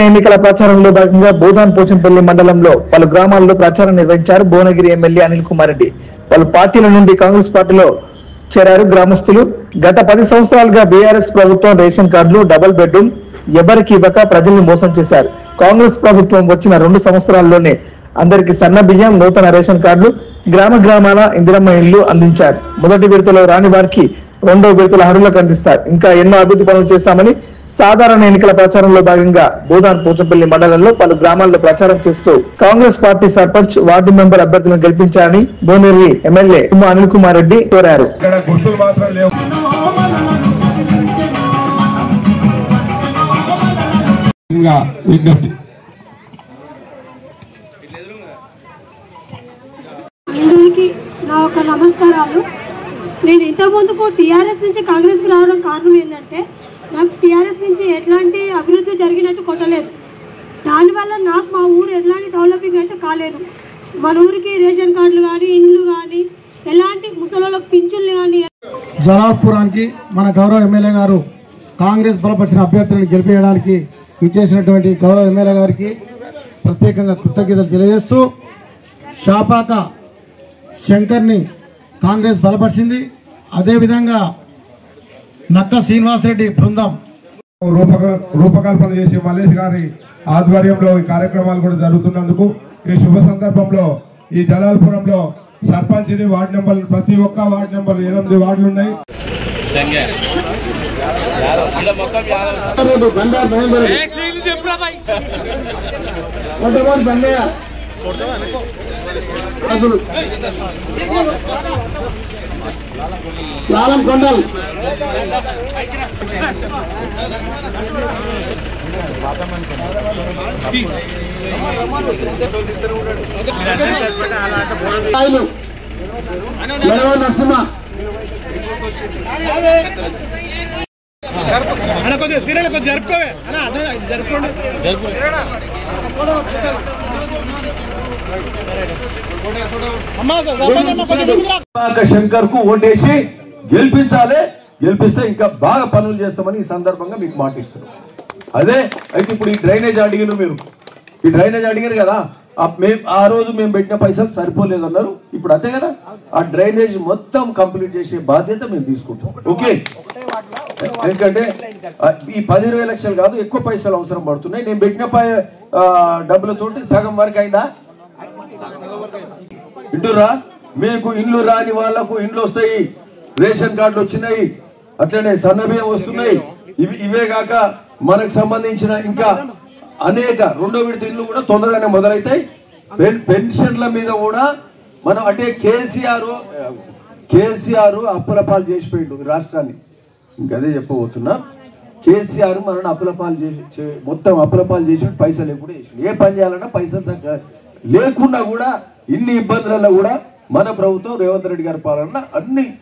ఎన్నికల ప్రచారంలో భాగంగా బోధాన్ పోచంపల్లి మండలంలో పలు గ్రామాల్లో ప్రచారం నిర్వహించారు భువనగిరి ఎమ్మెల్యే అనిల్ కుమార్ రెడ్డి. పలు పార్టీల నుండి కాంగ్రెస్ పార్టీలో చేరారు గ్రామస్తులు. గత 10 సంవత్సరాలుగా బీఆర్ఎస్ ప్రభుత్వం రేషన్ కార్డులు, డబుల్ బెడ్రూమ్ ఎవరికి ఇవ్వక ప్రజల్ని మోసం చేశారు. కాంగ్రెస్ ప్రభుత్వం వచ్చిన 2 సంవత్సరాల్లోనే అందరికీ సన్న బియ్యం, నూతన రేషన్ కార్డులు, గ్రామాల ఇందిరమ్మ ఇళ్లు అందించారు. మొదటి విడతలో రాని వారికి రెండో విడతల అర్హులకు అందిస్తారు. ఇంకా ఎన్నో అభివృద్ధి పనులు చేశామని సాధారణ ఎన్నికల ప్రచారంలో భాగంగా బోధాన్ పోచంపల్లి మండలంలో పలు గ్రామాల్లో ప్రచారం చేస్తూ Congress party sarpanch, ward member అభ్యర్థులను గెలిపించాలని భువనగిరి ఎమ్మెల్యే అనిల్ కుమార్ రెడ్డి కోరారు. నా ఒక నమస్కారాలు. నేను ఇంతకుముందుకు టీఆర్ఎస్ నుంచి కాంగ్రెస్కి రావడం కారణం ఏంటంటే నాకు టీఆర్ఎస్ నుంచి ఎట్లాంటి అభివృద్ధి జరిగినట్టు కొట్టలేదు. దానివల్ల నాకు మా ఊరు ఎట్లాంటి డెవలపింగ్ అయితే కాలేదు. మన ఊరికి రేషన్ కార్డులు కానీ, ఇండ్లు కానీ, ఎలాంటి ముసలోళ్ళకి పింఛన్లు కానీ. జలాల్పురానికి మన గౌరవ ఎమ్మెల్యే గారు కాంగ్రెస్ బలపరిచిన అభ్యర్థులను గెలిపించడానికి ఇచ్చేసినటువంటి గౌరవ ఎమ్మెల్యే గారికి ప్రత్యేకంగా కృతజ్ఞతలు తెలియజేస్తూ, షాపాక శంకర్ని కాంగ్రెస్ బలపరిచింది. అదేవిధంగా నక్క శ్రీనివాసరెడ్డి బృందం రూపకల్పన చేసి మల్లేష్ గారి ఆధ్వర్యంలో ఈ కార్యక్రమాలు కూడా జరుగుతున్నందుకు ఈ శుభ సందర్భంలో ఈ జలాల్పురంలో సర్పంచ్ వార్డు నెంబర్, ప్రతి ఒక్క వార్డు నెంబర్ 8 వార్డులు ఉన్నాయి. లాలం కొండల్ నరసింహ శంకర్ కు ఓటేసి గెలిపించాలి. గెలిపిస్తే ఇంకా బాగా పనులు చేస్తామని ఈ సందర్భంగా మీకు మాటిస్తున్నాం. అదే అయితే ఇప్పుడు ఈ డ్రైనేజ్ అడిగిన మీరు ఈ డ్రైనేజ్ అడిగారు కదా, ఆ రోజు మేము పెట్టిన పైసలు సరిపోలేదు అన్నారు. ఇప్పుడు అంతే కదా, ఆ డ్రైనేజ్ మొత్తం కంప్లీట్ చేసే బాధ్యత మేము తీసుకుంటాం. ఓకే, ఎందుకంటే ఈ 10-20 లక్షలు కాదు, ఎక్కువ పైసలు అవసరం పడుతున్నాయి. నేను పెట్టిన డబ్బులతోటి సగం వరకు అయిందా? ఇంటురా, మీకు ఇండ్లు రాని వాళ్లకు ఇండ్లు వస్తాయి, రేషన్ కార్డులు వచ్చినాయి, అట్లనే సన్నబియ్యం వస్తున్నాయి. ఇవే కాక మనకు సంబంధించిన ఇంకా అనేక రెండో విడత ఇండ్లు కూడా తొందరగానే మొదలవుతాయి. పెన్షన్ల మీద కూడా మనం అంటే కేసీఆర్ అప్పుల పాలు చేసిపోయిండు రాష్ట్రాన్ని. ఇంకదే చెప్పబోతున్నా. కేసీఆర్ మనల్ని అప్పుల పాలు చేసి మొత్తం అప్పుల పాలు చేసి పైసలు ఎప్పుడు వేసి ఏ పని చేయాలన్నా పైసలు లేకుండా కూడా ఇన్ని ఇబ్బందులలో కూడా మన ప్రభుత్వం రేవంత్ రెడ్డి గారి పాలన అన్ని